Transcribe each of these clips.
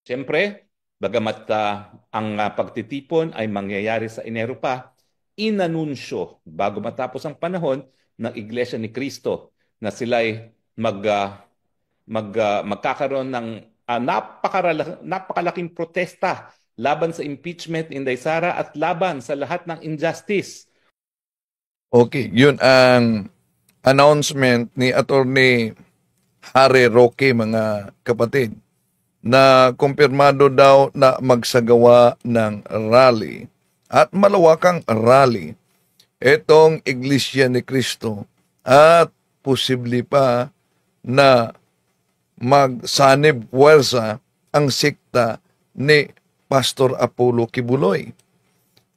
Siyempre, bagamat ang pagtitipon ay mangyayari sa Enero pa, inanunsyo bago matapos ang panahon ng Iglesia ni Cristo na sila'y magkakaroon ng napakalaking protesta laban sa impeachment ni Inday Sara at laban sa lahat ng injustice. Okay, yun ang announcement ni Attorney Harry Roque, mga kapatid, na kumpirmado daw na magsagawa ng rally at malawakang rally itong Iglesia ni Cristo at posible pa na magsanib puwersa ang sikta ni Pastor Apollo Kibuloy.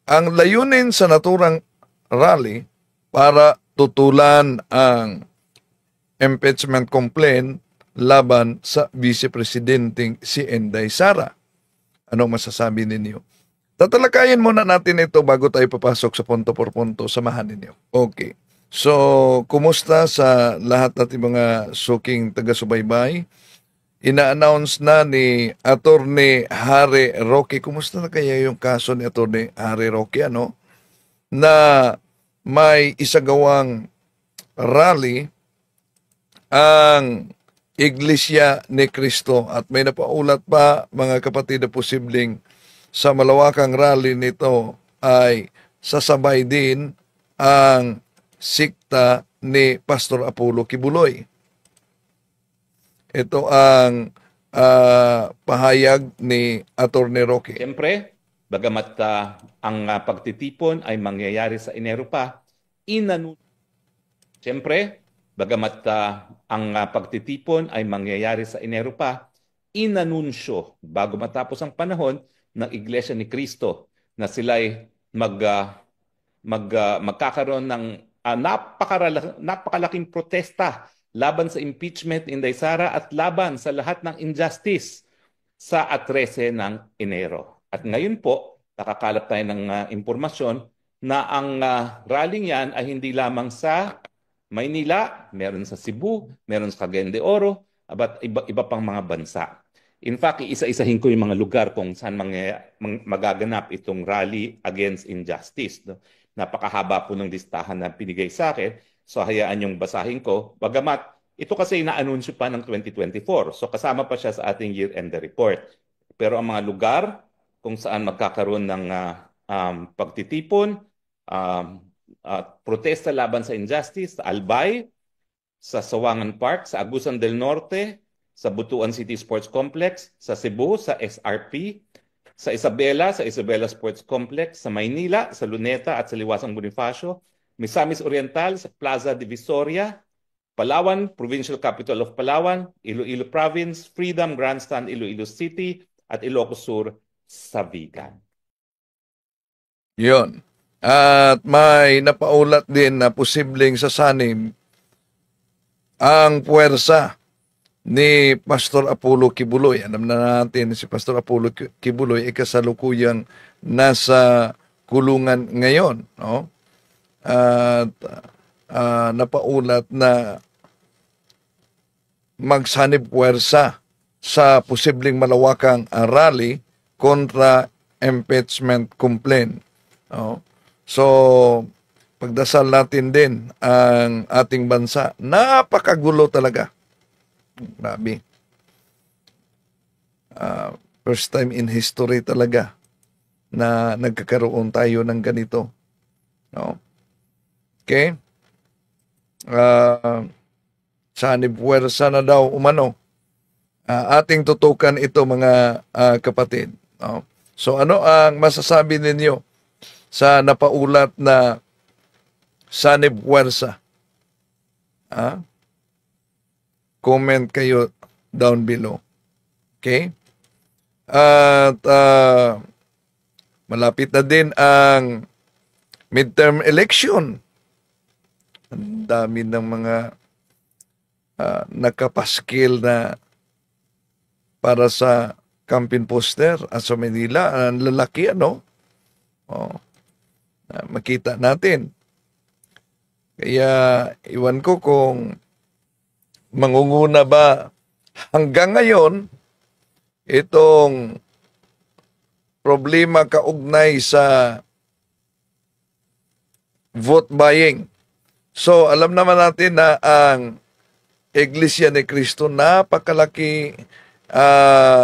Ang layunin sa naturang rally para tutulan ang impeachment complaint laban sa Vice Presidenteng si Inday Sara. Anong masasabi ninyo? Tatalakayin muna natin ito bago tayo papasok sa punto por punto. Samahan ninyo. Okay. So, kumusta sa lahat natin mga suking taga-subaybay? Ina-announce na ni Attorney Harry Roque. Kumusta na kaya yung kaso ni Attorney Harry Roque, ano? Na may isagawang rally ang Iglesia ni Cristo at may napaulat pa, mga kapatid, na posibleng sa malawakang rally nito ay sasabay din ang sikta ni Pastor Apollo Kibuloy. Ito ang pahayag ni Attorney Roque. Siyempre, bagamat ang pagtitipon ay mangyayari sa Enero pa, inanunsyo bago matapos ang panahon ng Iglesia ni Cristo na sila'y magkakaroon ng napakalaking protesta laban sa impeachment ni Inday Sara at laban sa lahat ng injustice sa 13 ng Enero. At ngayon po, nakakalap tayo ng impormasyon na ang rallying yan ay hindi lamang sa Maynila, meron sa Cebu, meron sa Cagayan de Oro, at iba pang mga bansa. In fact, isa-isahin ko yung mga lugar kung saan magaganap itong rally against injustice. No? Napakahaba po ng listahan na pinigay sa akin. So hayaan yung basahin ko. Bagamat ito kasi na-anunsyo pa ng 2024. So kasama pa siya sa ating year-end report. Pero ang mga lugar kung saan magkakaroon ng pagtitipon, protesta laban sa injustice, sa Albay, sa Sawangan Park, sa Agusan del Norte, sa Butuan City Sports Complex, sa Cebu, sa SRP, sa Isabela Sports Complex, sa Maynila, sa Luneta at sa Liwasang Bonifacio, Misamis Oriental, sa Plaza Divisoria, Palawan, Provincial Capital of Palawan, Iloilo Province, Freedom Grandstand, Iloilo City, at Ilocos Sur, sa Vigan. Yun. At may napaulat din na posibleng sasanim ang puwersa ni Pastor Apollo Kibuloy. Alam na natin si Pastor Apollo Kibuloy ay kasalukuyang nasa kulungan ngayon. No? At napaulat na magsanib puwersa sa posibleng malawakang rally kontra impeachment complaint. No? So, pagdasal natin din ang ating bansa. Napakagulo talaga. Grabe. First time in history talaga na nagkakaroon tayo ng ganito. No? Okay? Sanib puwersa na daw umano. Ating tutukan ito, mga kapatid. No? So ano ang masasabi ninyo sa napaulat na sanib puwersa? Comment kayo down below. Okay? At malapit na din ang midterm election. Ang dami ng mga nakapaskil na para sa campaign poster at sa Manila. Ang lalaki, ano? Makita natin. Kaya iwan ko kung mangunguna ba hanggang ngayon itong problema kaugnay sa vote buying. So, alam naman natin na ang Iglesia ni Cristo, napakalaki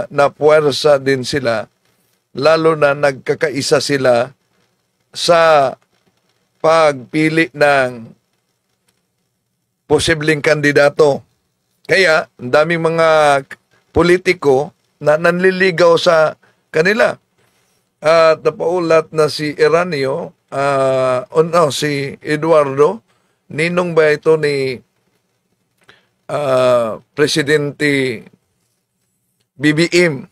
na puwersa din sila, lalo na nagkakaisa sila sa pagpili ng posibleng kandidato. Kaya, ang daming mga politiko na nanliligaw sa kanila. At napaulat na si Eranio, si Eduardo, ninong ba ito ni Presidente BBM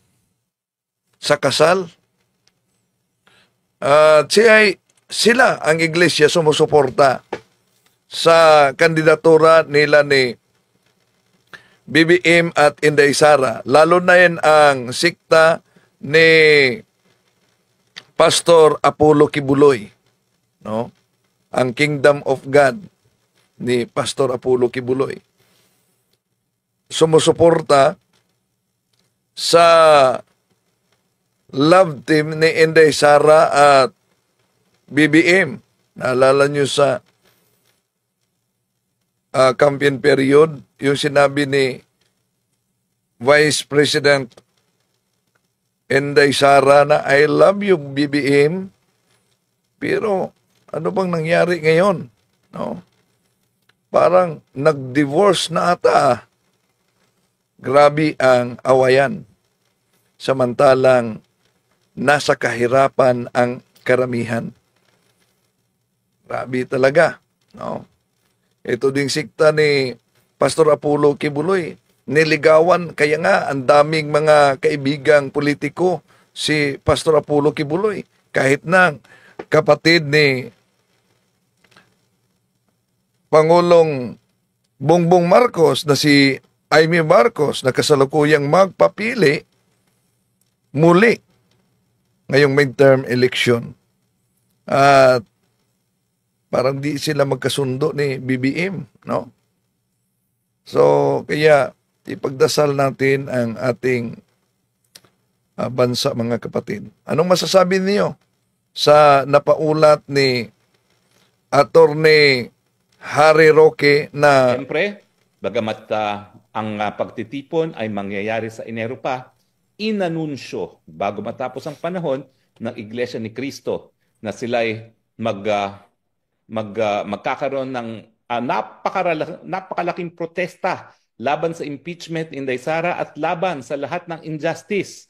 sa kasal? At sila ang iglesia sumusuporta sa kandidatura nila ni BBM at Inday Sara. Lalo na yan ang sikta ni Pastor Apollo Kibuloy, no? Ang Kingdom of God ni Pastor Apollo Kibuloy. Sumusuporta sa love team ni Inday Sara at BBM. Naalala nyo sa campaign period, yung sinabi ni Vice President Inday Sara na I love you BBM, pero ano bang nangyari ngayon? No? Parang nag-divorce na ata. Grabe ang awayan. Samantalang nasa kahirapan ang karamihan. Grabe talaga. No? Ito ding sikta ni Pastor Apollo Kibuloy. Niligawan, kaya nga ang daming mga kaibigang politiko si Pastor Apollo Kibuloy. Kahit na kapatid ni Pangulong Bongbong Marcos na si Amy Marcos na kasalukuyang magpapili muli ngayong midterm election. At parang di sila magkasundo ni BBM, no? So, kaya ipagdasal natin ang ating bansa, mga kapatid. Anong masasabi niyo sa napaulat ni Attorney Harry Roque na Siyempre, bagamat ang pagtitipon ay mangyayari sa Enero pa, inanunsyo bago matapos ang panahon ng Iglesia ni Cristo na sila'y magkakaroon ng napakalaking protesta laban sa impeachment ni Inday Sara at laban sa lahat ng injustice.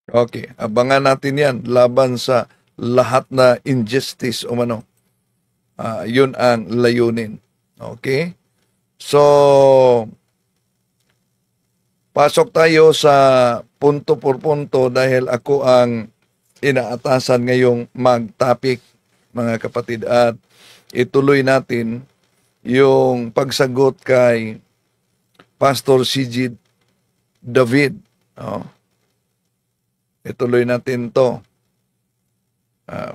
Okay, abangan natin yan, laban sa lahat na injustice o mano. Yun ang layunin. Okay? So, pasok tayo sa punto por punto dahil ako ang inaatasan ngayong mag-topic, mga kapatid. At ituloy natin yung pagsagot kay Pastor C.G. David. Oh. Ituloy natin to,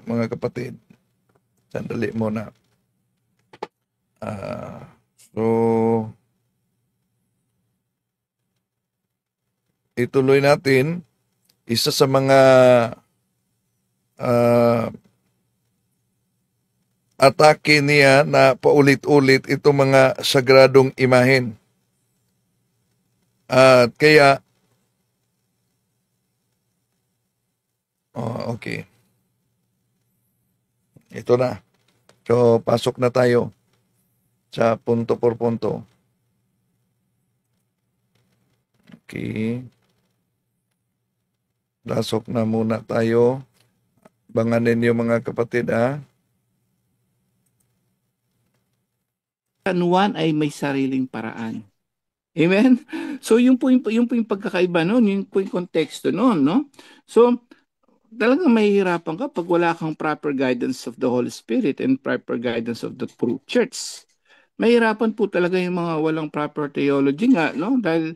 mga kapatid. Sandali muna. So, ituloy natin. Isa sa mga atake niya na paulit-ulit itong mga sagradong imahen. At kaya, okay. Ito na. So, pasok na tayo sa punto por punto. Okay. Pasok na muna tayo. Banganin niyo, mga kapatid, San Juan ay may sariling paraan. Amen? So, yung po yung pagkakaiba noon, yung po yung konteksto noon, no? So, talagang mahihirapan ka pag wala kang proper guidance of the Holy Spirit and proper guidance of the true church. Mahirapan po talaga yung mga walang proper theology nga, no? Dahil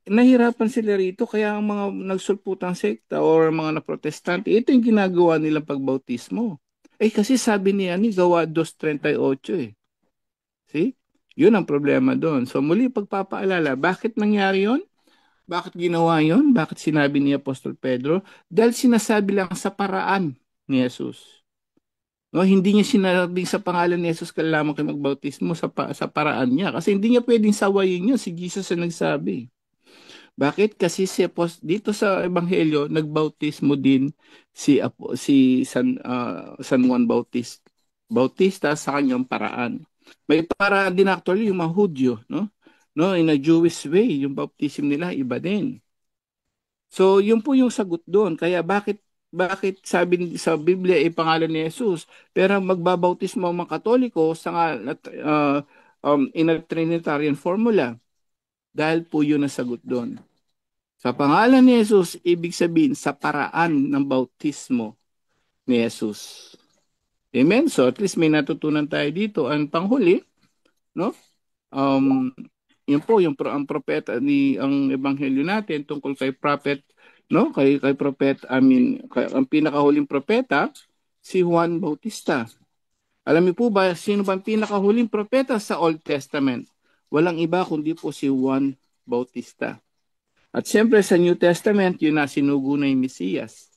nahirapan sila rito, kaya ang mga nagsulputang sekta or mga na-protestante, ito yung ginagawa nilang pagbautismo. Kasi sabi niya ni Gawa 2:38 See? Yun ang problema doon. So muli pagpapaalala, bakit nangyari yun? Bakit ginawa yon? Bakit sinabi ni Apostol Pedro? Dahil sinasabi lang sa paraan ni Jesus. No, hindi niya sinabing sa pangalan ni Jesus ka lamang kayo magbautismo sa paraan niya. Kasi hindi niya pwedeng sawayin yun. Si Jesus ang nagsabi. Bakit? Kasi dito sa Ebanghelyo, nagbautismo din si San Juan Bautista sa kanyang paraan. May paraan din actually yung mga Hudyo, no? No, in a Jewish way, yung baptism nila iba din. So, yun po yung sagot doon. Kaya bakit sabi sa Biblia ay pangalan ni Jesus, pero magbabautismo ang mga Katoliko in a Trinitarian formula dahil po yun ang sagot doon. Sa pangalan ni Jesus, ibig sabihin sa paraan ng bautismo ni Jesus. Amen? So at least may natutunan tayo dito. Ang panghuli, no? Yun po yung ang propeta ang ebanghelyo natin tungkol kay prophet, no? Kay prophet, ang pinakahuling propeta si Juan Bautista. Alam niyo po ba sino ba ang pinakahuling propeta sa Old Testament? Walang iba kundi po si Juan Bautista. At siyempre sa New Testament, yun na sinugo na yung Mesiyas.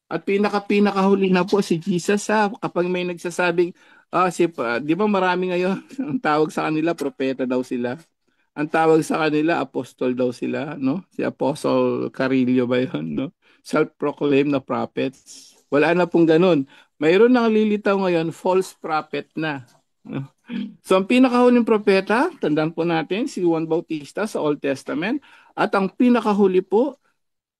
At pinakahuli na po si Jesus kapag may nagsasabing, di ba marami ngayon, ang tawag sa kanila, propeta daw sila. Ang tawag sa kanila, apostol daw sila, no? Si Apostle Carillo ba yun, no? Self-proclaimed na prophets. Wala na pong ganun. Mayroon nang lilitaw ngayon, false prophet na. No? So ang pinakahuling propeta, tandaan po natin, si Juan Bautista sa Old Testament. At ang pinakahuli po,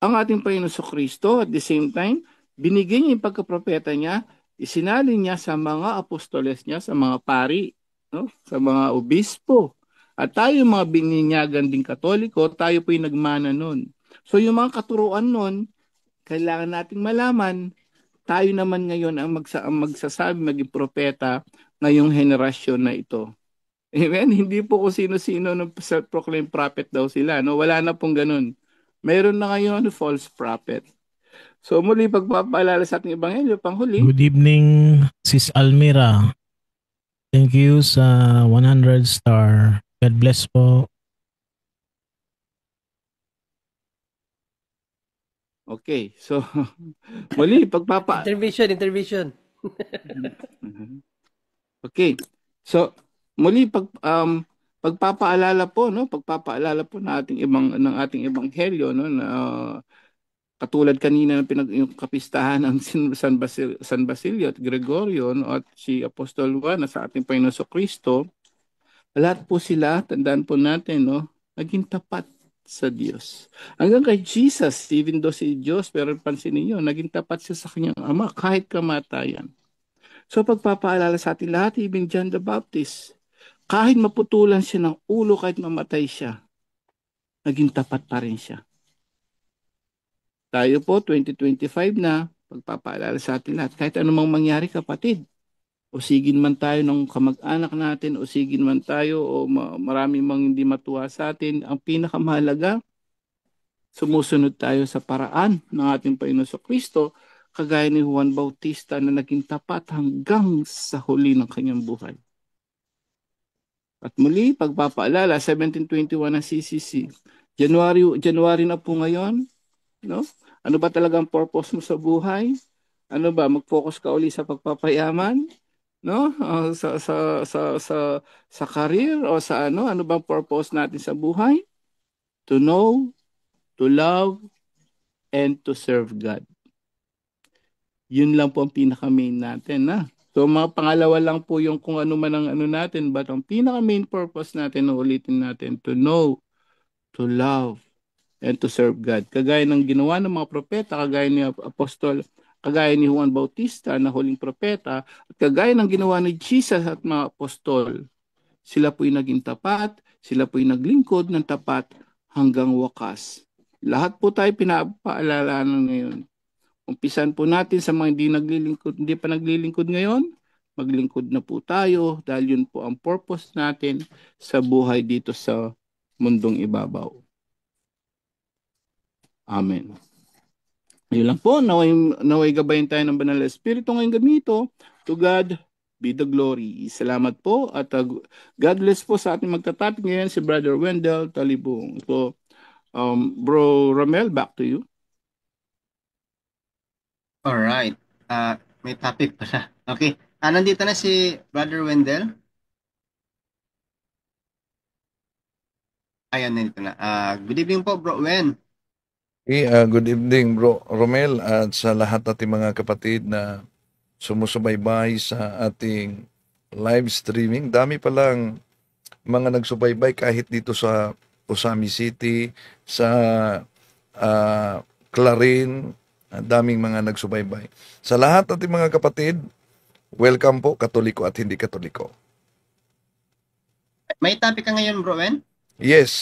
ang ating Panginoon Kristo. At the same time, binigay niya yung pagkapropeta niya, isinalin niya sa mga apostoles niya, sa mga pari, no? Sa mga obispo. At tayo mga bininyagan ding Katoliko, tayo po yung nagmana nun. So yung mga katuruan nun, kailangan nating malaman, tayo naman ngayon ang magsasabi, maging propeta ngayong henerasyon na ito. Amen? Hindi po kung sino-sino ng self-proclaimed prophet daw sila. No? Wala na pong ganun. Mayroon na ngayon false prophet. So muli pagpapaalala sa ating ebanghelyo, panghuli. Good evening, Sis Almira. Thank you sa 100 star. God bless po. Okay, so muli Intervention. Okay. So muli pagpapaalala po ng ating ebanghelyo, no, na katulad kanina ng yung kapistahan ng San Basilio at Gregorio, no, at si Apostol Juan na sa ating Panginoon Kristo, lahat po sila, tandaan po natin, no, naging tapat sa Diyos. Hanggang kay Jesus, even though si Diyos, pero pansin niyo, naging tapat siya sa kanyang Ama kahit kamatayan. So pagpapaalala sa atin lahat, even John the Baptist, kahit maputulan siya ng ulo, kahit mamatay siya, naging tapat pa rin siya. Tayo po, 2025 na, pagpapaalala sa atin lahat, kahit anumang mangyari kapatid, o sigin man tayo ng kamag-anak natin, o sigin man tayo, o marami mang hindi matuwa sa atin, ang pinakamahalaga, sumusunod tayo sa paraan ng ating Panginoon Kristo, kagaya ni Juan Bautista na naging tapat hanggang sa huli ng kanyang buhay. At muli, pagpapaalala, 1721 ng CCC. January na po ngayon, no? Ano ba talagang purpose mo sa buhay? Ano ba, mag-focus ka uli sa pagpapayaman? No? Sa career o sa ano bang purpose natin sa buhay? To know, to love, and to serve God. Yun lang po ang pinaka-main natin, na. So mga pangalawa lang po yung kung ano man ang ano natin, but ang pinaka-main purpose natin, ulitin natin, to know, to love, and to serve God. Kagaya ng ginawa ng mga propeta, kagaya ni Apostol, kagaya ni Juan Bautista na huling propeta, at kagaya ng ginawa ni Jesus at mga apostol, sila po'y naging tapat, sila po'y naglingkod ng tapat hanggang wakas. Lahat po tayo pinapaalala ngayon. Umpisan po natin sa mga hindi pa naglilingkod ngayon, maglingkod na po tayo dahil yun po ang purpose natin sa buhay dito sa mundong ibabaw. Amen. Yun lang po, naway gabayan tayo ng Banal na Espiritu ngayong gamito. To God be the glory. Salamat po at God bless po sa ating magtatapik ngayon si Brother Wendell Talibong. So, Bro Romel, back to you. Alright. May topic pala. Okay. Nandito na si Brother Wendell. Ayan, nandito na. Good evening po, Bro Wen. Okay, good evening Bro Romel at sa lahat nating mga kapatid na sumusubaybay sa ating live streaming. Dami palang mga nagsubaybay kahit dito sa Osami City, sa Clarin, daming mga nagsubaybay. Sa lahat nating mga kapatid, welcome po, Katoliko at hindi Katoliko. May topic ka ngayon, Bro Wen? Yes.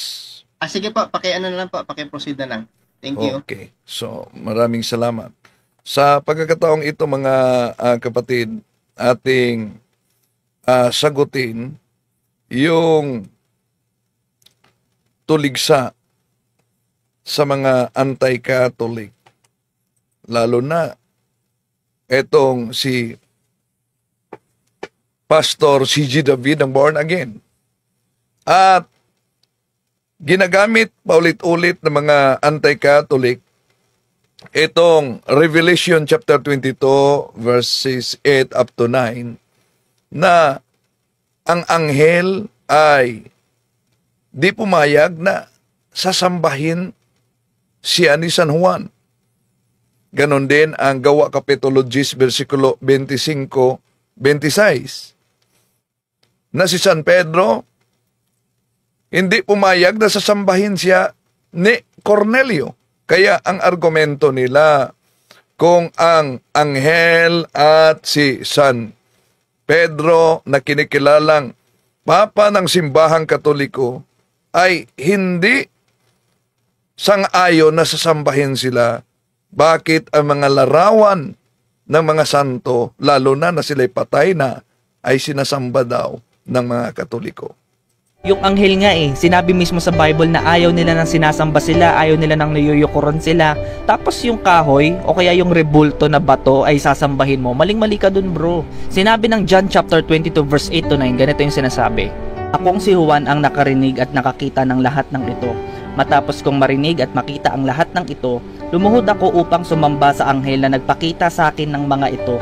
Sige po, paki-ano na lang po, paki-proceed na lang. Thank you. Okay. So, maraming salamat. Sa pagkakataong ito mga kapatid, ating sagutin yung tuligsa sa mga anti-Catholic. Lalo na etong si Pastor C.G. David ng Born Again. At ginagamit paulit-ulit ng mga anti-Catholic itong Revelation chapter 22 verses 8 up to 9 na ang anghel ay di pumayag na sasambahin siya ni San Juan. Ganon din ang Gawa Kapitulo 10 versikulo 25-26 na si San Pedro hindi pumayag na sasambahin siya ni Cornelio. Kaya ang argumento nila, kung ang anghel at si San Pedro na kinikilalang Papa ng Simbahang Katoliko ay hindi sang-ayon na sasambahin sila, bakit ang mga larawan ng mga santo, lalo na sila'y patay na, ay sinasamba daw ng mga Katoliko? Yung anghel nga sinabi mismo sa Bible na ayaw nila nang sinasamba sila, ayaw nila nang niyuyukuron sila. Tapos yung kahoy o kaya yung rebulto na bato ay sasambahin mo. Maling-mali ka dun, bro. Sinabi ng John chapter 22 verse 8 to 9, ganito yung sinasabi. Akong si Juan ang nakarinig at nakakita ng lahat ng ito. Matapos kong marinig at makita ang lahat ng ito, lumuhod ako upang sumamba sa anghel na nagpakita sa akin ng mga ito.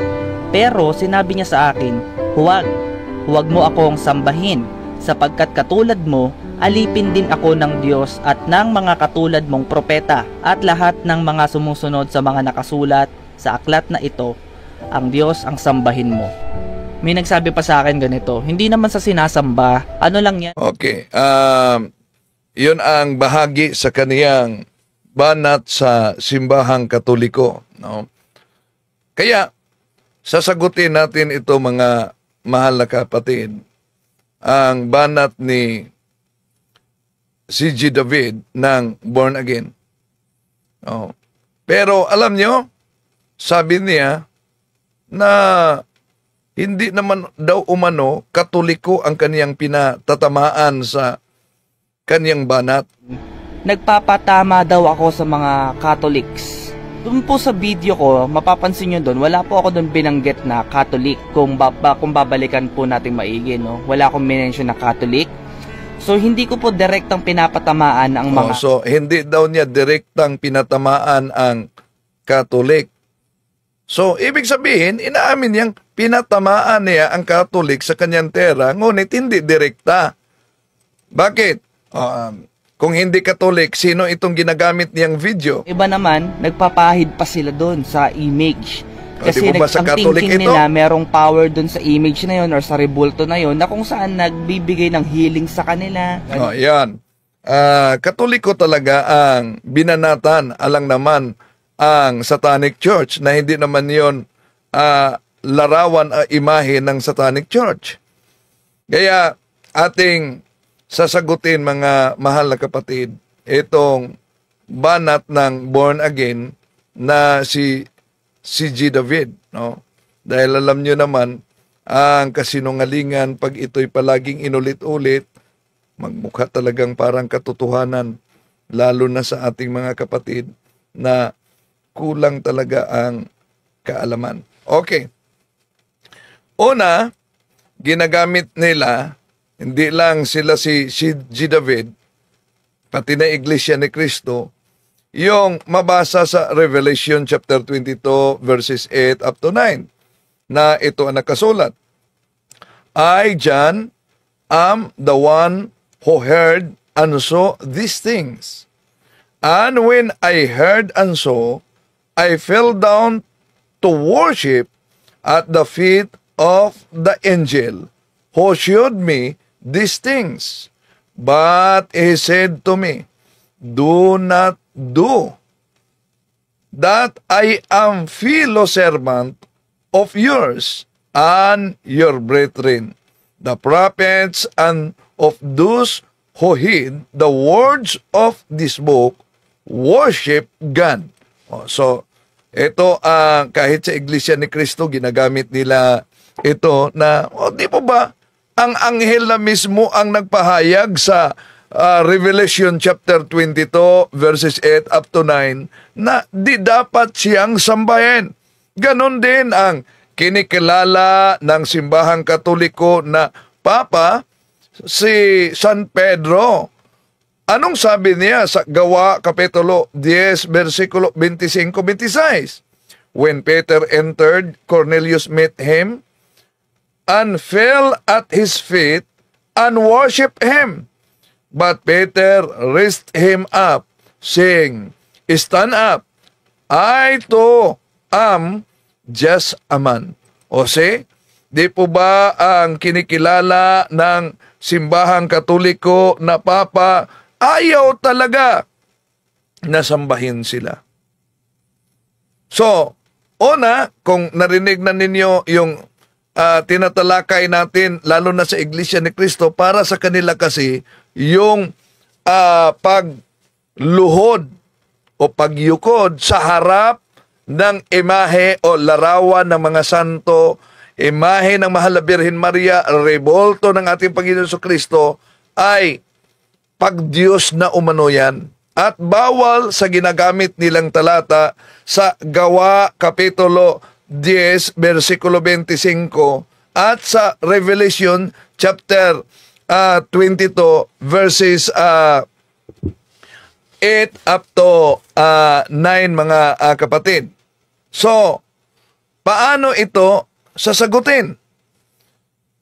Pero sinabi niya sa akin, huwag mo akong sambahin, sapagkat katulad mo, alipin din ako ng Diyos at ng mga katulad mong propeta at lahat ng mga sumusunod sa mga nakasulat sa aklat na ito, ang Diyos ang sambahin mo. May nagsabi pa sa akin ganito, hindi naman sa sinasamba, ano lang yan. Okay, yun ang bahagi sa kaniyang banat sa Simbahang Katoliko. No? Kaya, sasagutin natin ito mga mahal na kapatid, ang banat ni C.G. David ng Born Again. Oh. Pero alam nyo, sabi niya na hindi naman daw umano Katoliko ang kaniyang pinatatamaan sa kaniyang banat. Nagpapatama daw ako sa mga Catholics. Doon po sa video ko, mapapansin nyo doon, wala po ako doon binanggit na Catholic. Kung babalikan po natin maigi, no? Wala akong mention na Catholic. So, hindi ko po direktang pinapatamaan ang mga... So, hindi daw niya direktang pinatamaan ang Catholic. So, ibig sabihin, inaamin niyang pinatamaan niya ang Catholic sa kanyang tera, ngunit hindi direkta. Bakit? Kung hindi Katolik, sino itong ginagamit niyang video? Iba naman, nagpapahid pa sila doon sa image. Kasi ang thinking nila merong power doon sa image na yon or sa rebulto na yon na kung saan nagbibigay ng healing sa kanila. Yan. Katoliko talaga ang binanatan, alang naman ang Satanic Church na hindi naman yon larawan imahe ng Satanic Church. Kaya ating sasagutin mga mahal na kapatid itong banat ng Born Again na si C.G. David, no? Dahil alam nyo naman ang kasinungalingan pag ito'y palaging inulit-ulit, magmukha talagang parang katotohanan, lalo na sa ating mga kapatid na kulang talaga ang kaalaman. Okay. Una, ginagamit nila, hindi lang sila si G. David, pati na Iglesia ni Cristo, yung mabasa sa Revelation chapter 22 verses 8 up to 9 na ito ang nakasulat. I, John, am the one who heard and saw these things. And when I heard and saw, I fell down to worship at the feet of the angel who showed me these things. But he said to me, do not do that. I am fellow servant of yours and your brethren, the prophets, and of those who heed the words of this book, worship God. So, ito kahit sa Iglesia ni Cristo, ginagamit nila ito na, di po ba, ang anghel na mismo ang nagpahayag sa Revelation chapter 22 verses 8 up to 9 na di dapat siyang sambahin. Ganon din ang kinikilala ng simbahang Katoliko na Papa, si San Pedro. Anong sabi niya sa Gawa Kapitulo 10 versikulo 25-26? When Peter entered, Cornelius met him and fell at his feet and worshiped him. But Peter raised him up, saying, stand up, I too am just a man. O see, di po ba ang kinikilala ng simbahang Katoliko na Papa, ayaw talaga na sambahin sila. So, una, kung narinig na ninyo yung tinatalakay natin, lalo na sa Iglesia ni Cristo, para sa kanila kasi, yung pagluhod o pagyukod sa harap ng imahe o larawan ng mga santo, imahe ng Mahal na Birhen Maria, rebolto ng ating Panginoon Kristo, ay pagdiyos na umano yan. At bawal sa ginagamit nilang talata sa Gawa Kapitulo 10, versikulo 25, at sa Revelation chapter 22, verses 8 up to 9, mga kapatid. So, paano ito sasagutin?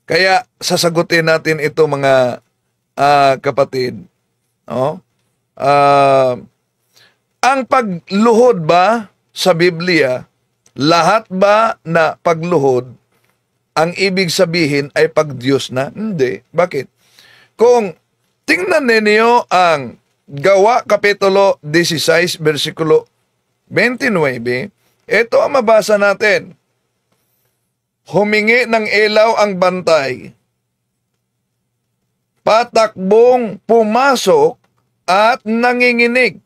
Kaya sasagutin natin ito, mga kapatid. No? Ang pagluhod ba sa Biblia, lahat ba na pagluhod, ang ibig sabihin ay pagdiyos na? Hindi. Bakit? Kung tingnan ninyo ang Gawa Kapitulo 16, versikulo 29, ito ang mabasa natin. Humingi ng ilaw ang bantay, patakbong pumasok at nanginginig,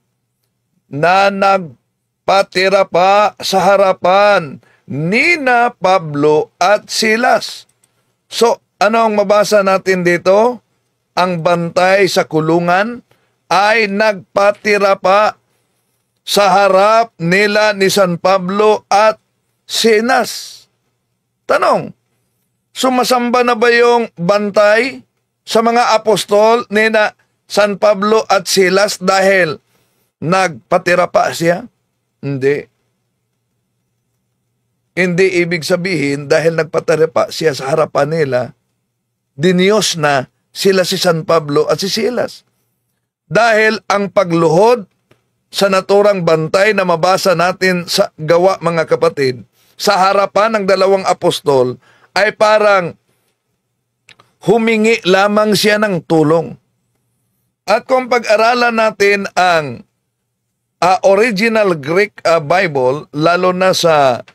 na nagpatira pa sa harapan nina Pablo at Silas. So, ano ang mabasa natin dito? Ang bantay sa kulungan ay nagpatira pa sa harap nila ni San Pablo at Silas. Tanong, sumasamba na ba yung bantay sa mga apostol nina San Pablo at Silas dahil nagpatira pa siya? Hindi. Hindi ibig sabihin dahil nagpatira pa siya sa harapan nila, diniyos na sila si San Pablo at si Silas. Dahil ang pagluhod sa naturang bantay na mabasa natin sa Gawa, mga kapatid, sa harapan ng dalawang apostol, ay parang humingi lamang siya ng tulong. At kung pag-aralan natin ang original Greek Bible, lalo na sa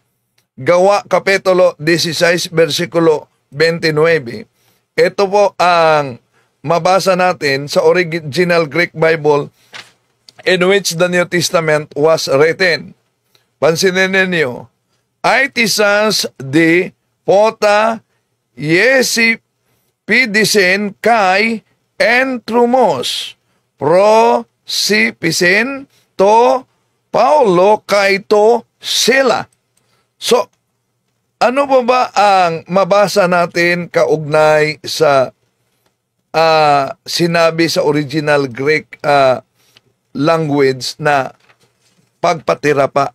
Gawa Kapitulo 16, versikulo 29, ito po ang mabasa natin sa original Greek Bible in which the New Testament was written. Pansinin ninyo, Aitisas de pota yesi pidisen kai entrumos pro si pisen to Paulo kai to sila. So, ano ba ang mabasa natin kaugnay sa sinabi sa original Greek language na pagpatira pa.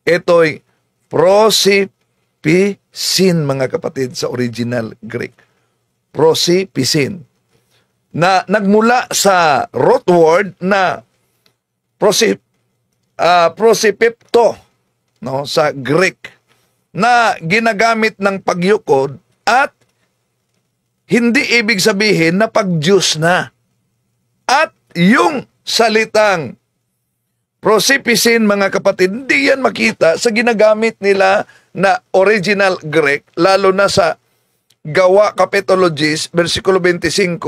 Ito'y prosipisin, mga kapatid, sa original Greek. Prosipisin. Na nagmula sa root word na prosipipto, no, sa Greek, na ginagamit ng pagyukod at hindi ibig sabihin na pag-Diyos na. At yung salitang prosipisin, mga kapatid, hindi yan makita sa ginagamit nila na original Greek, lalo na sa Gawa Kapitulo 10, versikulo 25,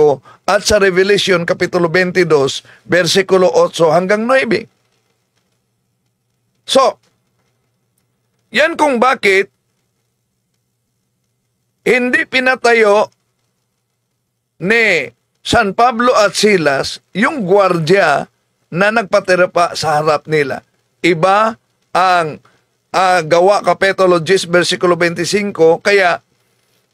at sa Revelation Kapitulo 22, versikulo 8 hanggang 9. So, yan kung bakit hindi pinatayo ni San Pablo at Silas yung gwardya na nagpatira pa sa harap nila. Iba ang Gawa Kapitulo 10, versikulo 25, kaya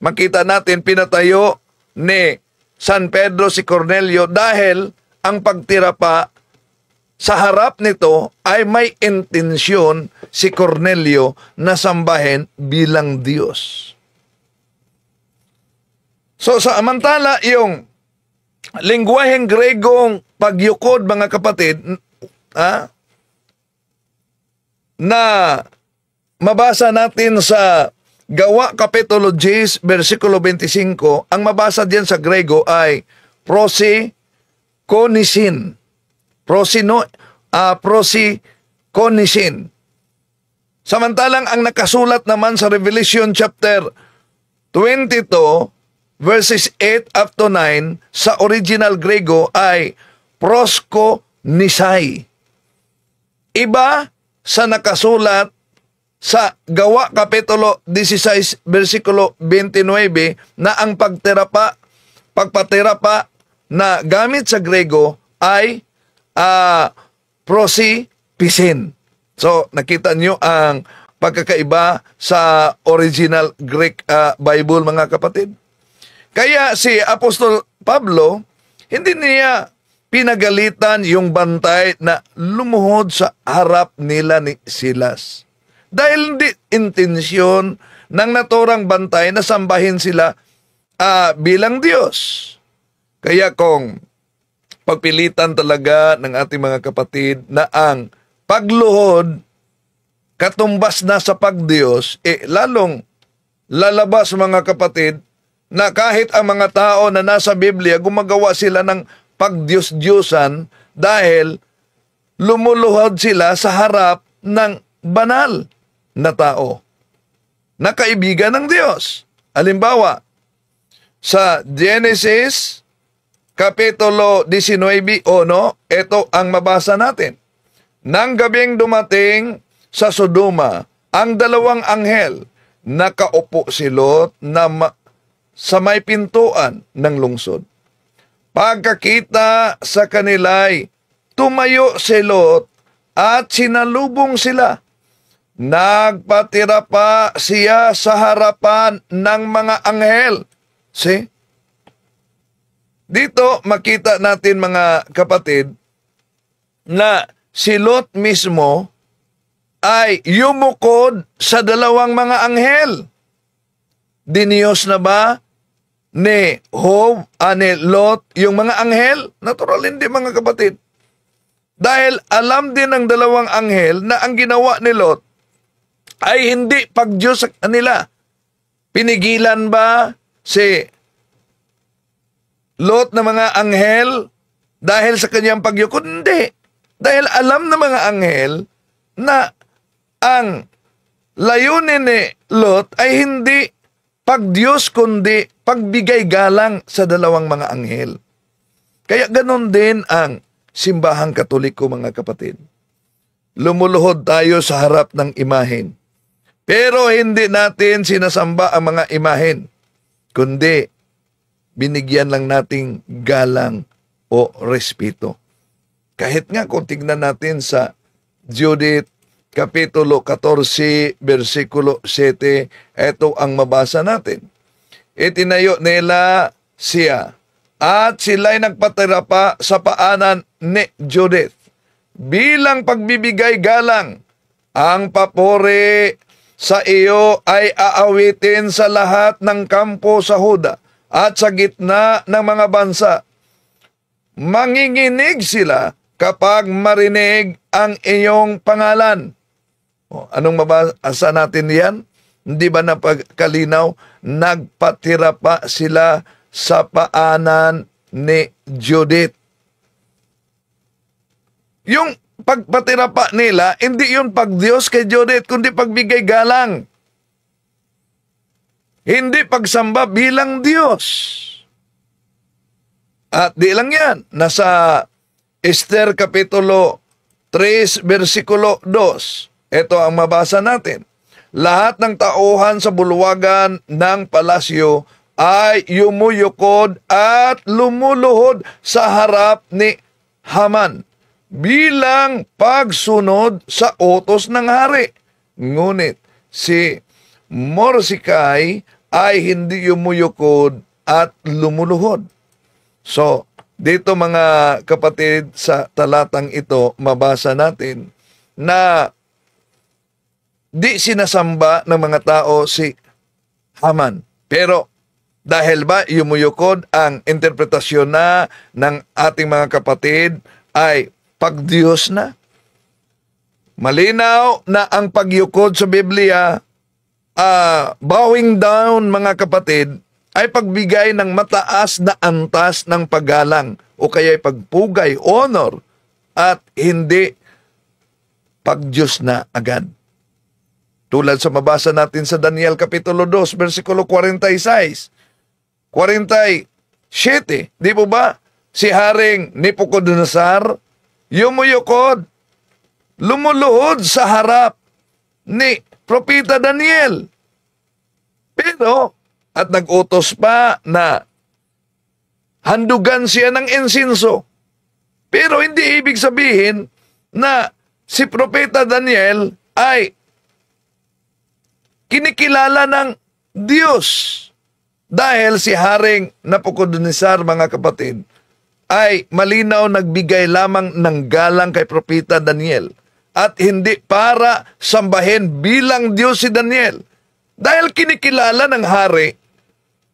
makita natin pinatayo ni San Pedro si Cornelio dahil ang pagtira pa sa harap nito ay may intensyon si Cornelio na sambahin bilang Diyos. So samantala yung lingwaheng Gregong pagyukod, mga kapatid, na mabasa natin sa Gawa Kapitulo 10, versikulo 25, ang mabasa diyan sa Grego ay prosikonisin. Prosikonisin. Samantalang ang nakasulat naman sa Revelation chapter 22, verses 8 up to 9, sa original Grego ay proskonisai. Iba sa nakasulat sa Gawa Kapitulo 16, versikulo 29, na ang pagpatira pa na gamit sa Grego ay prosipisin. So, nakita nyo ang pagkakaiba sa original Greek Bible, mga kapatid. Kaya si Apostol Pablo, hindi niya pinagalitan yung bantay na lumuhod sa harap nila ni Silas. Dahil hindi intensyon ng naturang bantay na sambahin sila bilang Diyos. Kaya kung pagpilitan talaga ng ating mga kapatid na ang pagluhod katumbas na sa pagdiyos, lalong lalabas, mga kapatid, na kahit ang mga tao na nasa Biblia, gumagawa sila ng pagdiyos-diyosan dahil lumuluhod sila sa harap ng banal na tao na kaibigan ng Diyos. Halimbawa, sa Genesis Kapitulo 19, ito ang mabasa natin. Nang gabing dumating sa Sodoma ang dalawang anghel, nakaupo si Lot na sa may pintuan ng lungsod. Pagkakita sa kanila'y tumayo si Lot at sinalubong sila. Nagpatira pa siya sa harapan ng mga anghel. See? Dito makita natin, mga kapatid, na si Lot mismo ay yumukod sa dalawang mga anghel. Diniyos na ba ni Lot yung mga anghel? Natural hindi, mga kapatid. Dahil alam din ng dalawang anghel na ang ginawa ni Lot ay hindi pag-Diyos sa kanila. Pinigilan ba si Lot na mga anghel dahil sa kanyang pagyukod? Hindi. Dahil alam ng mga anghel na ang layunin ni Lot ay hindi pag-Diyos kundi pagbigay galang sa dalawang mga anghel. Kaya ganon din ang simbahang Katoliko, mga kapatid. Lumuluhod tayo sa harap ng imahen. Pero hindi natin sinasamba ang mga imahen, kundi binigyan lang nating galang o respeto. Kahit nga kung tignan natin sa Judith Kapitulo 14, versikulo 7, ito ang mabasa natin. Itinayo nila siya at sila'y nagpatira pa sa paanan ni Judith. Bilang pagbibigay galang, ang papuri sa iyo ay aawitin sa lahat ng kampo sa Huda at sa gitna ng mga bansa. Manginginig sila kapag marinig ang iyong pangalan. Anong mabasa natin yan? Hindi ba napagkalinaw? Nagpatira pa sila sa paanan ni Judith. Yung pagpatira pa nila, hindi yun pagdiyos kay Judith, kundi pagbigay galang. Hindi pagsamba bilang Diyos. At di lang yan, nasa Esther Kapitulo 3, versikulo 2. Ito ang mabasa natin. Lahat ng tauhan sa bulwagan ng palasyo ay yumuyukod at lumuluhod sa harap ni Haman bilang pagsunod sa utos ng hari. Ngunit si Mordecai ay hindi yumuyukod at lumuluhod. So, dito mga kapatid, sa talatang ito, mabasa natin na di sinasamba ng mga tao si Haman. Pero dahil ba yumuyukod, ang interpretasyon na ng ating mga kapatid ay pagdiyos na. Malinaw na ang pagyukod sa Biblia, bowing down mga kapatid, ay pagbigay ng mataas na antas ng paggalang o kaya pagpugay, honor, at hindi pagdiyos na agad. Tulad sa mabasa natin sa Daniel Kapitulo 2, versikulo 46, 47, di po ba? Si Haring Nebuchadnezzar yumuyukod, lumuluhod sa harap ni Propeta Daniel. Pero, at nag-utos pa na handugan siya ng insinso. Pero hindi ibig sabihin na si Propeta Daniel ay kinikilala ng Diyos. Dahil si Haring Nebuchadnezzar, mga kapatid, ay malinaw nagbigay lamang ng galang kay Propeta Daniel at hindi para sambahin bilang Diyos si Daniel. Dahil kinikilala ng hari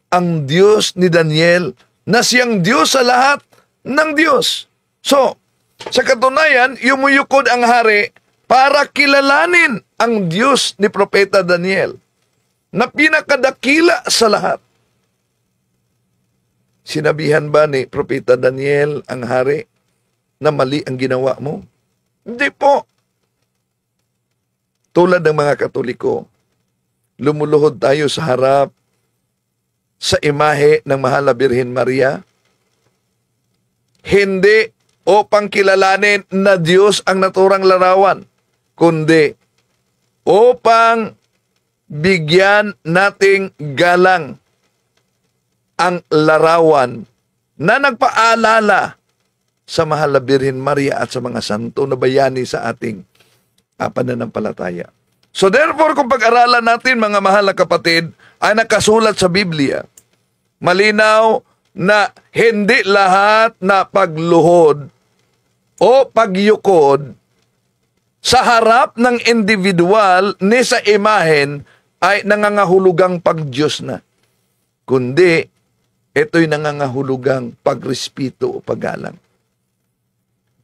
ang Diyos ni Daniel na siyang Diyos sa lahat ng Diyos. So, sa katunayan, yumuyukod ang hari para kilalanin ang Diyos ni Propeta Daniel na pinakadakila sa lahat. Sinabihan ba ni Propeta Daniel ang hari na mali ang ginawa mo? Hindi po. Tulad ng mga Katoliko, lumuluhod tayo sa harap sa imahe ng Mahal na Birhen Maria, hindi upang kilalanin na Diyos ang naturang larawan, kundi upang bigyan nating galang ang larawan na nagpaalala sa Mahal na Birhen Maria at sa mga santo na bayani sa ating pananampalataya. So therefore, kung pag-aralan natin, mga mahal na kapatid, ay nakasulat sa Biblia, malinaw na hindi lahat na pagluhod o pagyukod sa harap ng individual ni sa imahen ay nangangahulugang pagdiyos na. Kundi, ito'y nangangahulugang pagrespeto o paggalang.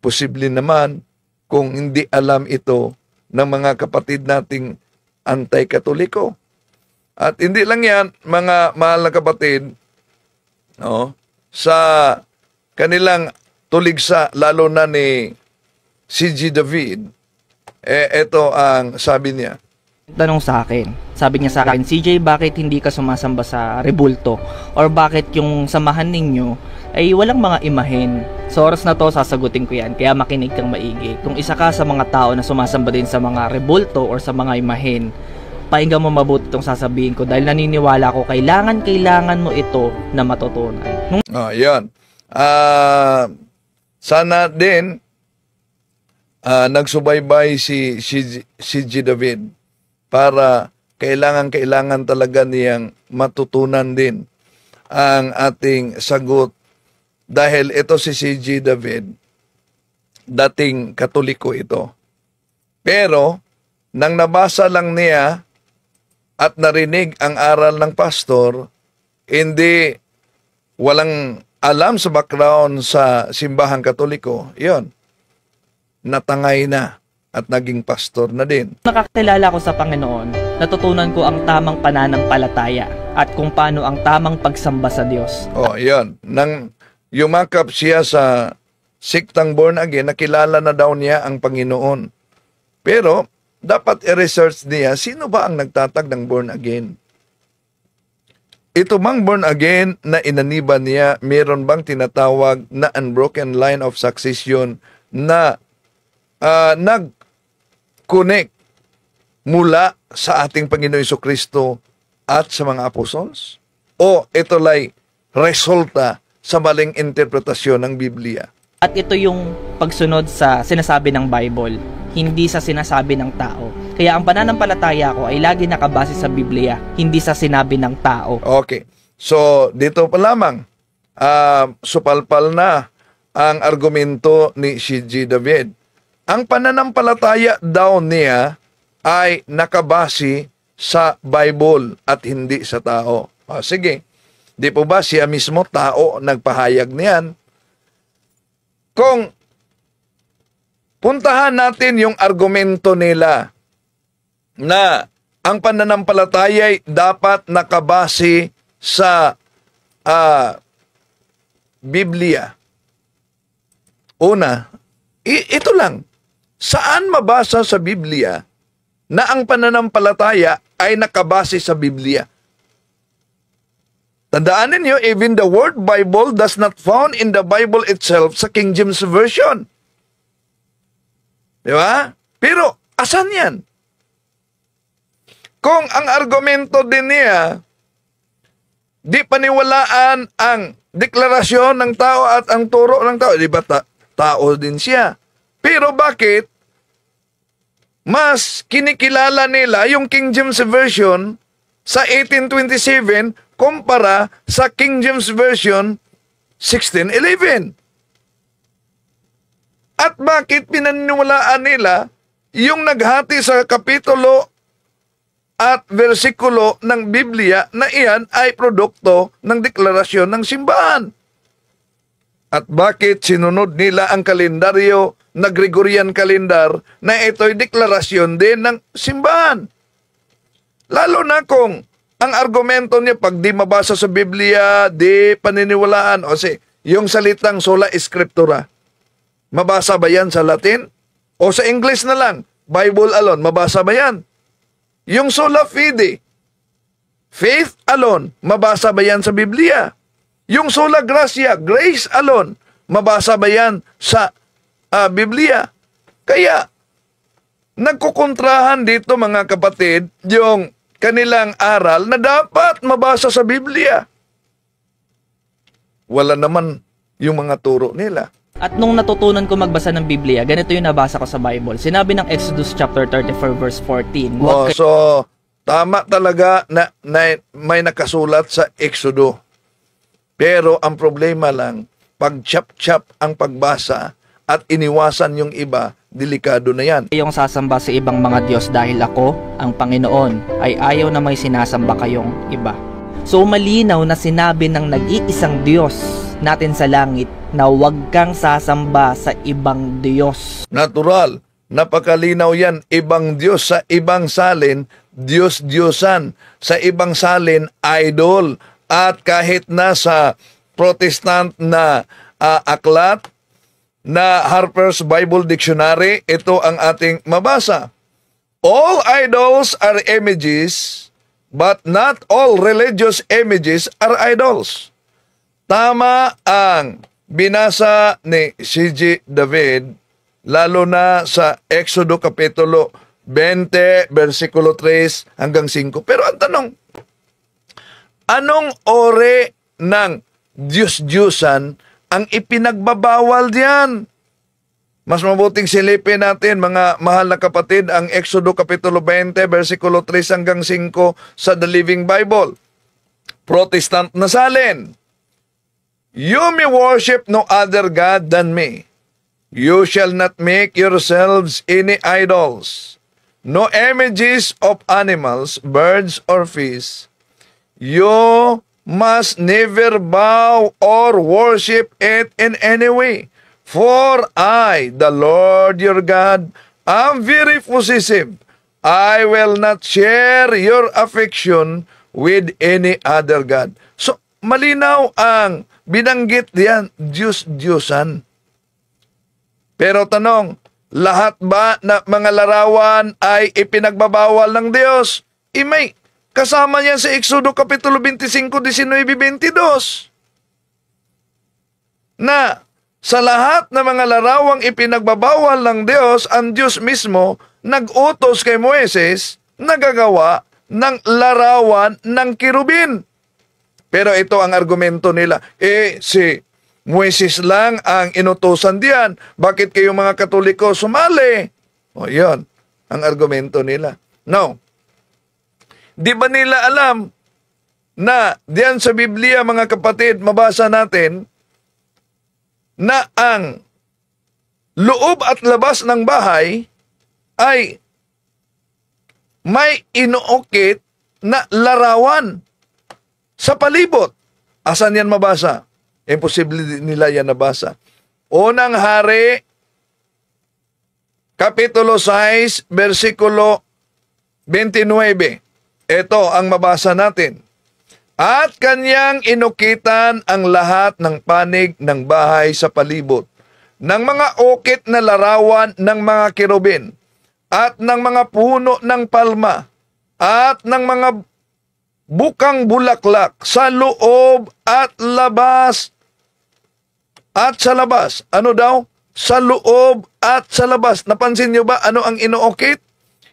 Posible naman kung hindi alam ito ng mga kapatid nating anti-katoliko. At hindi lang yan, mga mahal na kapatid, sa kanilang tuligsa, lalo na ni C.G. David, ito ang sabi niya. Tanong sa akin. Sabi niya sa akin, CJ, bakit hindi ka sumasamba sa rebulto? Or bakit yung samahan ninyo ay walang mga imahen? Sa oras na to, sasagutin ko yan. Kaya makinig kang maigi. Kung isa ka sa mga tao na sumasamba din sa mga rebulto or sa mga imahen, pakinggan mo mabuti itong sasabihin ko dahil naniniwala ko kailangan mo ito na matutunan. Yan. Sana din nagsubaybay si G. David para kailangan talaga niyang matutunan din ang ating sagot dahil ito si C.G. David, dating Katoliko ito. Pero, nang nabasa lang niya at narinig ang aral ng pastor, hindi walang alam sa background sa simbahang Katoliko, yon, natangay na at naging pastor na din. Nakakilala ko sa Panginoon, natutunan ko ang tamang pananampalataya at kung paano ang tamang pagsamba sa Diyos. Yon. Nang yumakap siya sa siktang born again, nakilala na daw niya ang Panginoon. Pero, dapat i-research niya, sino ba ang nagtatag ng born again? Ito bang born again na inaniba niya, meron bang tinatawag na unbroken line of succession na nag-connect mula sa ating Panginoon Jesucristo at sa mga apostles? O ito lay resulta sa maling interpretasyon ng Biblia? At ito yung pagsunod sa sinasabi ng Bible, hindi sa sinasabi ng tao. Kaya ang pananampalataya ko ay lagi nakabase sa Biblia, hindi sa sinabi ng tao. Okay. So, dito pa lamang, supalpal na ang argumento ni C.G. David. Ang pananampalataya daw niya ay nakabase sa Bible at hindi sa tao. Sige, di po ba siya mismo tao nagpahayag niyan? Kung puntahan natin yung argumento nila na ang pananampalataya ay dapat nakabase sa Biblia. Una, ito lang. Saan mabasa sa Biblia na ang pananampalataya ay nakabase sa Biblia? Tandaan ninyo, even the word Bible does not found in the Bible itself sa King James Version. Di ba? Pero, asan yan? Kung ang argumento din niya, di paniwalaan ang deklarasyon ng tao at ang turo ng tao, di ba tao din siya? Pero bakit mas kinikilala nila yung King James Version sa 1827 kumpara sa King James Version 1611? At bakit pinaniniwalaan nila yung naghati sa kapitulo at versikulo ng Biblia na iyan ay produkto ng deklarasyon ng simbahan? At bakit sinunod nila ang kalendaryo na Gregorian calendar na ito'y deklarasyon din ng simbahan? Lalo na kung ang argumento niya pag di mabasa sa Biblia, di paniniwalaan. O yung salitang sola scriptura, mabasa ba yan sa Latin? O sa English na lang, Bible alone, mabasa ba yan? Yung sola fide, faith alone, mabasa ba yan sa Biblia? Yung sola gratia, grace alone, mabasa ba yan sa Biblia? Kaya, nagkukontrahan dito mga kapatid, yung kanilang aral na dapat mabasa sa Biblia. Wala naman yung mga turo nila. At nung natutunan ko magbasa ng Biblia, ganito yung nabasa ko sa Bible. Sinabi ng Exodus chapter 34 verse 14. So, tama talaga na may nakasulat sa Exodo. Pero ang problema lang, pag chap-chap ang pagbasa at iniwasan yung iba, delikado na yan. Kayong sasamba sa ibang mga Diyos dahil ako, ang Panginoon, ay ayaw na may sinasamba kayong iba. So malinaw na sinabi ng nag-iisang Diyos natin sa langit na huwag kang sasamba sa ibang Diyos. Natural, napakalinaw yan. Ibang Diyos sa ibang salin, Diyos-Diyosan. Sa ibang salin, idol. At kahit nasa Protestant na aklat, na Harper's Bible Dictionary, ito ang ating mabasa. All idols are images, but not all religious images are idols. Tama ang binasa ni C.G. David, lalo na sa Exodo Kapitulo 20, versikulo 3 hanggang 5. Pero ang tanong, anong ore ng Diyos-Diyusan ang ipinagbabawal diyan? Mas mabuting silipin natin, mga mahal na kapatid, ang Exodo Kapitulo 20, versikulo 3 hanggang 5 sa The Living Bible. Protestant na salin. You may worship no other God than me. You shall not make yourselves any idols, no images of animals, birds, or fish. You must never bow or worship it in any way. For I, the Lord your God, am very possessive. I will not share your affection with any other God. So, malinaw ang binanggit diyan, Diyos-Diyosan. Pero tanong, lahat ba na mga larawan ay ipinagbabawal ng Diyos? May kasama niya sa Exodo Kapitulo 25, 19, 22. Na sa lahat ng mga larawang ipinagbabawal ng Diyos, ang Diyos mismo nag-utos kay Moises na gagawa ng larawan ng kirubin. Pero ito ang argumento nila, si Moises lang ang inutusan diyan. Bakit kayo mga Katoliko sumali? O yun, ang argumento nila. Now, di ba nila alam na diyan sa Biblia, mga kapatid, mabasa natin na ang loob at labas ng bahay ay may inuukit na larawan sa palibot. Asan yan mabasa? Imposible nila yan nabasa. Unang Hari, Kapitulo 6, versikulo 29. Ito ang mabasa natin. At kanyang inukitan ang lahat ng panig ng bahay sa palibot, ng mga ukit na larawan ng mga kirubin, at ng mga puno ng palma, at ng mga bukang bulaklak sa loob at labas at sa labas. Ano daw? Sa loob at sa labas. Napansin niyo ba ano ang inuukit?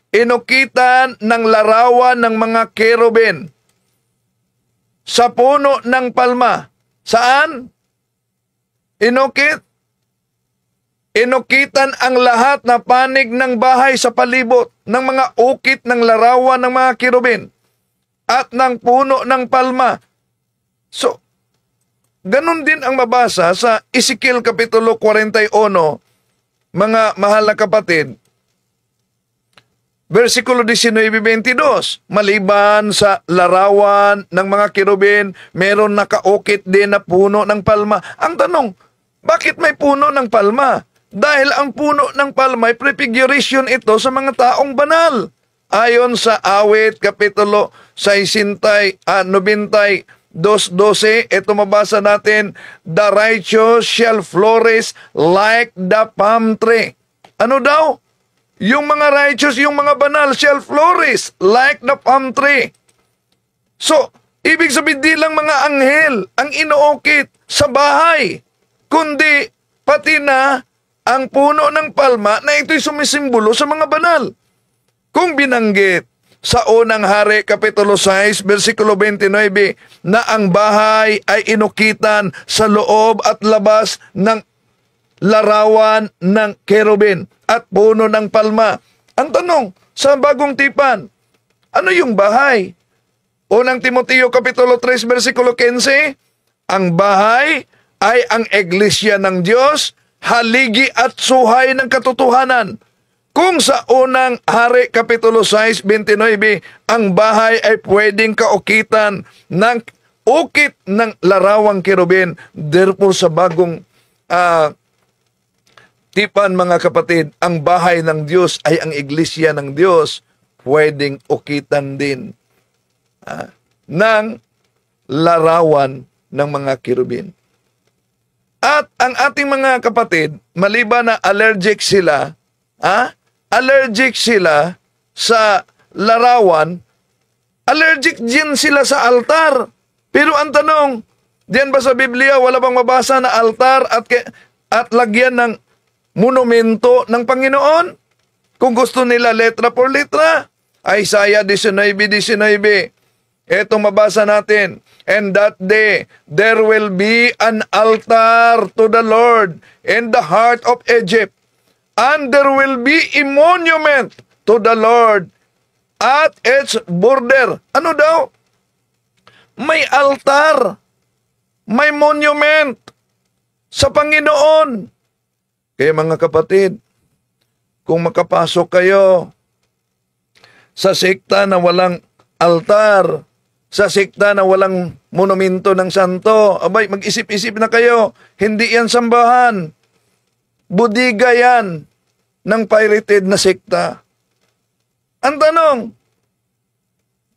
Inukitan ng larawan ng mga kerubin sa puno ng palma. Saan? Inukit? Inukitan ang lahat na panig ng bahay sa palibot ng mga ukit ng larawan ng mga kerubin at ng puno ng palma. So, ganon din ang mabasa sa Ezekiel Kapitulo 41, mga mahal na kapatid, versikulo 19-22. Maliban sa larawan ng mga kirubin, meron nakaukit din na puno ng palma. Ang tanong, bakit may puno ng palma? Dahil ang puno ng palma ay prefiguration ito sa mga taong banal. Ayon sa Awit Kapitulo 90, 2:12, ito mabasa natin, the righteous shall flourish like the palm tree. Ano daw? Yung mga righteous, yung mga banal shall flourish like the palm tree. So, ibig sabihin di lang mga anghel ang inuukit sa bahay, kundi pati na ang puno ng palma na ito'y sumisimbolo sa mga banal. Kung binanggit sa Unang Hari, Kapitulo 6, versikulo 29, na ang bahay ay inukitan sa loob at labas ng larawan ng kerubin at puno ng palma. Ang tanong, sa Bagong Tipan, ano yung bahay? Unang Timoteo, Kapitulo 3, versikulo 15, ang bahay ay ang iglesia ng Diyos, haligi at suhay ng katotohanan. Kung sa Unang Hari, Kapitulo 6, 29, ang bahay ay pwedeng kaukitan ng ukit ng larawang kerubin. Therefore, sa Bagong Tipan, mga kapatid, ang bahay ng Diyos ay ang iglesia ng Diyos, pwedeng ukitan din ng larawan ng mga kerubin. At ang ating mga kapatid, maliban na allergic sila sa larawan, allergic din sila sa altar. Pero ang tanong, diyan ba sa Biblia wala bang mabasa na altar at lagyan ng monumento ng Panginoon? Kung gusto nila letra por letra, Isaiah 19:19. Etong mabasa natin, and that day there will be an altar to the Lord in the heart of Egypt, and there will be a monument to the Lord at its border. Ano daw? May altar. May monument sa Panginoon. Kaya mga kapatid, kung makapasok kayo sa sekta na walang altar, sa sekta na walang monumento ng santo, abay, mag-isip-isip na kayo. Hindi yan sambahan. Budiga yan ng pirated na sekta. Ang tanong,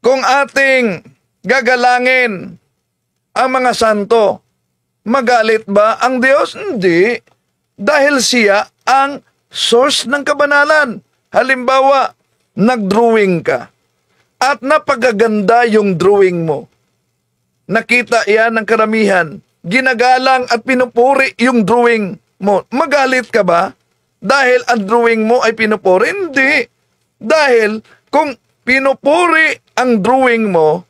kung ating gagalangin ang mga santo, magalit ba ang Diyos? Hindi. Dahil siya ang source ng kabanalan. Halimbawa, nag-drawing ka at napagaganda yung drawing mo. Nakita yan ng karamihan. Ginagalang at pinupuri yung drawing mo. Magalit ka ba? Dahil ang drawing mo ay pinupuri? Hindi. Dahil kung pinupuri ang drawing mo,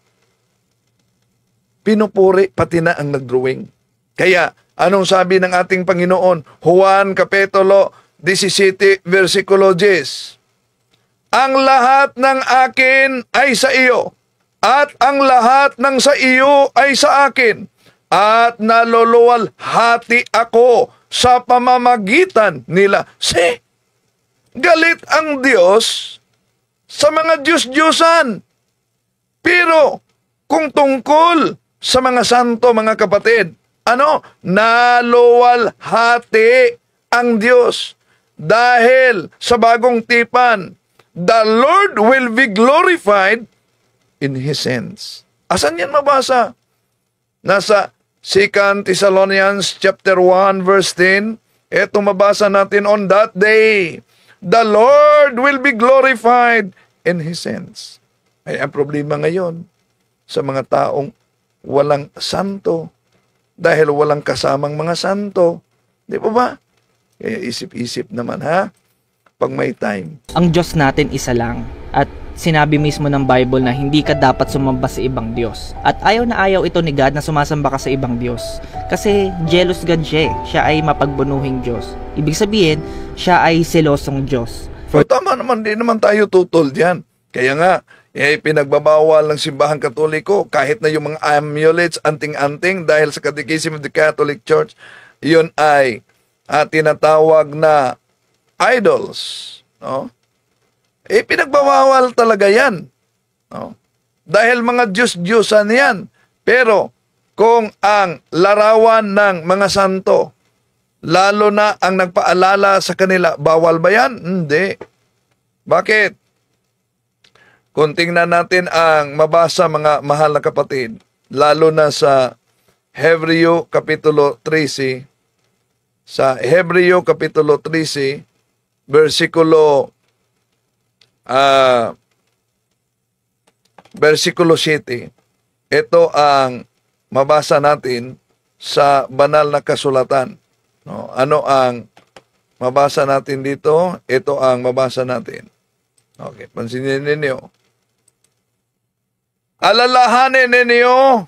pinupuri pati na ang nag-drawing. Kaya, anong sabi ng ating Panginoon? Juan Kapitulo 17, versikulo 10. Ang lahat ng akin ay sa iyo, at ang lahat ng sa iyo ay sa akin, at naluluwalhati ako sa pamamagitan nila. Galit ang Diyos sa mga Diyos-Diyosan. Pero kung tungkol sa mga santo, mga kapatid, naluwalhati ang Diyos. Dahil sa bagong tipan, the Lord will be glorified in His hands. Asan yan mabasa? Nasa 2 Thessalonians chapter 1 verse 10. Ito mabasa natin, on that day, the Lord will be glorified in His hands. Ay, ang problema ngayon sa mga taong walang santo, dahil walang kasamang mga santo. Di ba ba? Kaya isip-isip naman, ha? Pag may time. Ang Diyos natin isa lang. At sinabi mismo ng Bible na hindi ka dapat sumamba sa ibang Diyos. At ayaw na ayaw ito ni God na sumasamba ka sa ibang Diyos. Kasi jealous God siya. Siya ay mapagbunuhing Diyos. Ibig sabihin, siya ay selosong Diyos. Tama naman, di naman tayo tutol diyan. Kaya nga, pinagbabawal ng simbahang Katoliko kahit na yung mga amulets, anting-anting dahil sa Catechism of the Catholic Church, yun ay tinatawag na idols. No? Pinagbabawal talaga yan. No? Dahil mga Diyos-Diyosan yan. Pero kung ang larawan ng mga santo, lalo na ang nagpaalala sa kanila, bawal ba yan? Hindi. Bakit? Kung tingnan natin ang mabasa, mga mahal na kapatid, lalo na sa Hebreo Kapitulo 13, sa Hebreo Kapitulo 13, versikulo 7, ito ang mabasa natin sa banal na kasulatan. No? Ano ang mabasa natin dito? Ito ang mabasa natin. Okay, pansinin ninyo. Alalahanin ninyo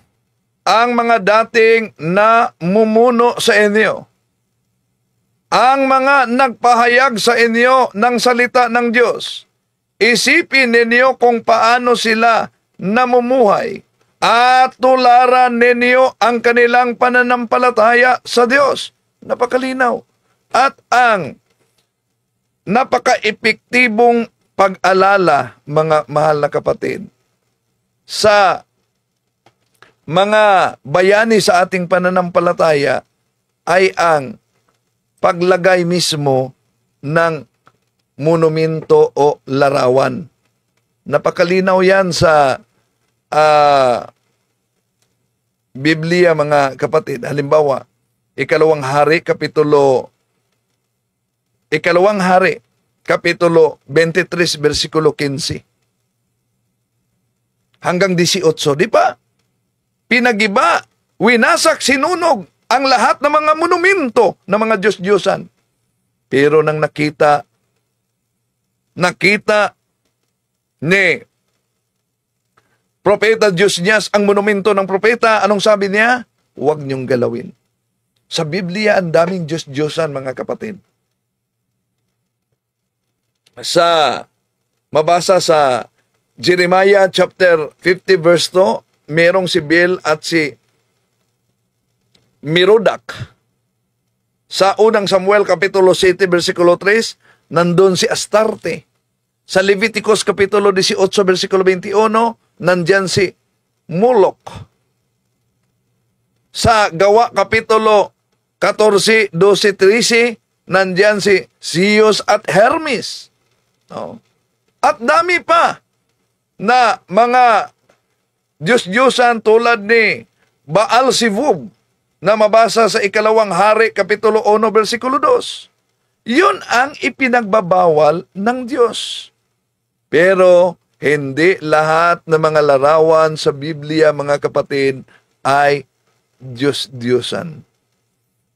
ang mga dating na mumuno sa inyo. Ang mga nagpahayag sa inyo ng salita ng Diyos. Isipin ninyo kung paano sila namumuhay at tularan ninyo ang kanilang pananampalataya sa Diyos. Napakalinaw. At ang napaka-epektibong pag-alala, mga mahal na kapatid, sa mga bayani sa ating pananampalataya ay ang paglagay mismo ng monumento o larawan. Napakalinaw yan sa Biblia, mga kapatid. Halimbawa, Ikalawang Hari, Kapitulo 23, versikulo 15. Hanggang 18, di ba? Pinagiba, winasak, sinunog ang lahat ng mga monumento ng mga Diyos-Diyosan. Pero nang nakita ni Propeta Diosnias ang monumento ng propeta, anong sabi niya? Huwag niyong galawin. Sa Biblia, ang daming Diyos-Diyosan, mga kapatid. Mabasa sa Jeremiah chapter 50 verse 2, merong si Bel at si Merodach. Sa unang Samuel Kapitulo 7, versikulo 3, nandun si Astarte. Sa Leviticus Kapitulo 18, versikulo 21, nandyan si Moloch. Sa Gawa Kapitulo 14, 12, 13, nandyan si Zeus at Hermes. No? At dami pa na mga Diyos-Diyosan tulad ni Baal Zebub na mabasa sa Ikalawang Hari, Kapitulo 1, versikulo 2. Yun ang ipinagbabawal ng Diyos. Pero hindi lahat ng mga larawan sa Biblia, mga kapatid, ay Diyos-Diyosan.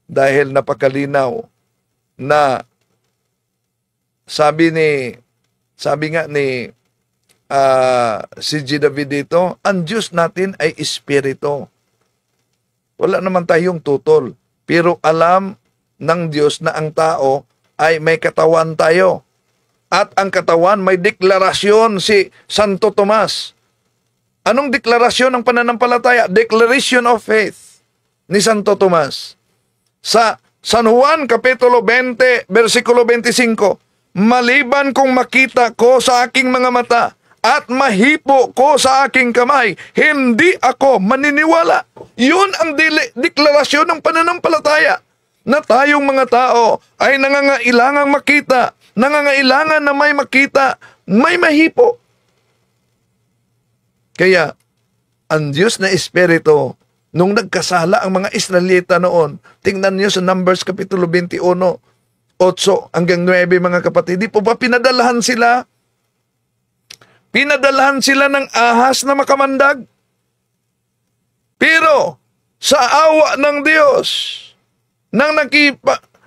Dahil napakalinaw na sabi nga ni si G. David dito, ang Diyos natin ay espiritu. Wala naman tayong tutol. Pero alam ng Diyos na ang tao ay may katawan tayo. At ang katawan may deklarasyon si Santo Tomas. Anong deklarasyon ng pananampalataya? Declaration of Faith ni Santo Tomas. Sa San Juan Kapitulo 20, versikulo 25, maliban kung makita ko sa aking mga mata at mahipo ko sa aking kamay, hindi ako maniniwala. Yun ang deklarasyon ng pananampalataya, na tayong mga tao ay nangangailangang makita, nangangailangan na may makita, may mahipo. Kaya, ang Diyos na Espiritu, nung nagkasala ang mga Israelita noon, tingnan niyo sa Numbers Kapitulo 21, 8 hanggang 9, mga kapatid, di po ba pinadalahan sila? Pinadalahan sila ng ahas na makamandag. Pero sa awa ng Diyos, nang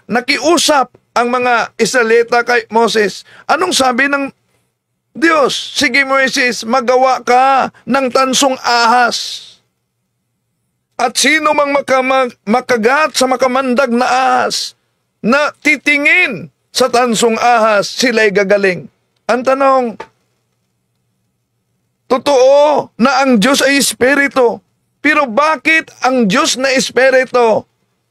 nakiusap ang mga Israelita kay Moses, anong sabi ng Diyos? Sige Moses, magawa ka ng tansong ahas. At sino mang makagat sa makamandag na ahas na titingin sa tansong ahas, sila'y gagaling. Ang tanong, totoo na ang Diyos ay Espiritu. Pero bakit ang Diyos na Espiritu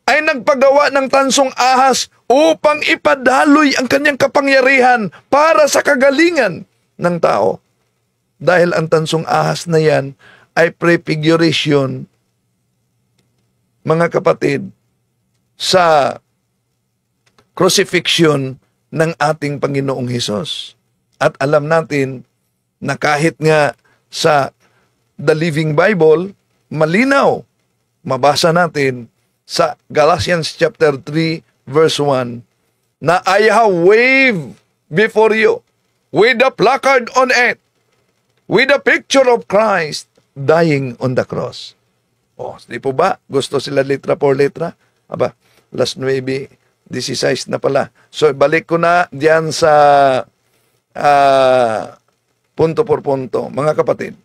ay nagpagawa ng tansong ahas upang ipadaloy ang kanyang kapangyarihan para sa kagalingan ng tao? Dahil ang tansong ahas na yan ay prefiguration, mga kapatid, sa crucifixion ng ating Panginoong Hesus. At alam natin na kahit nga sa The Living Bible, malinaw, mabasa natin sa Galatians chapter 3, verse 1, na I have waved before you with a placard on it, with a picture of Christ dying on the cross. Oh, di po ba? Gusto sila letra por letra? Aba, last 9:16 na pala. So, balik ko na diyan sa punto por punto. Mga kapatid,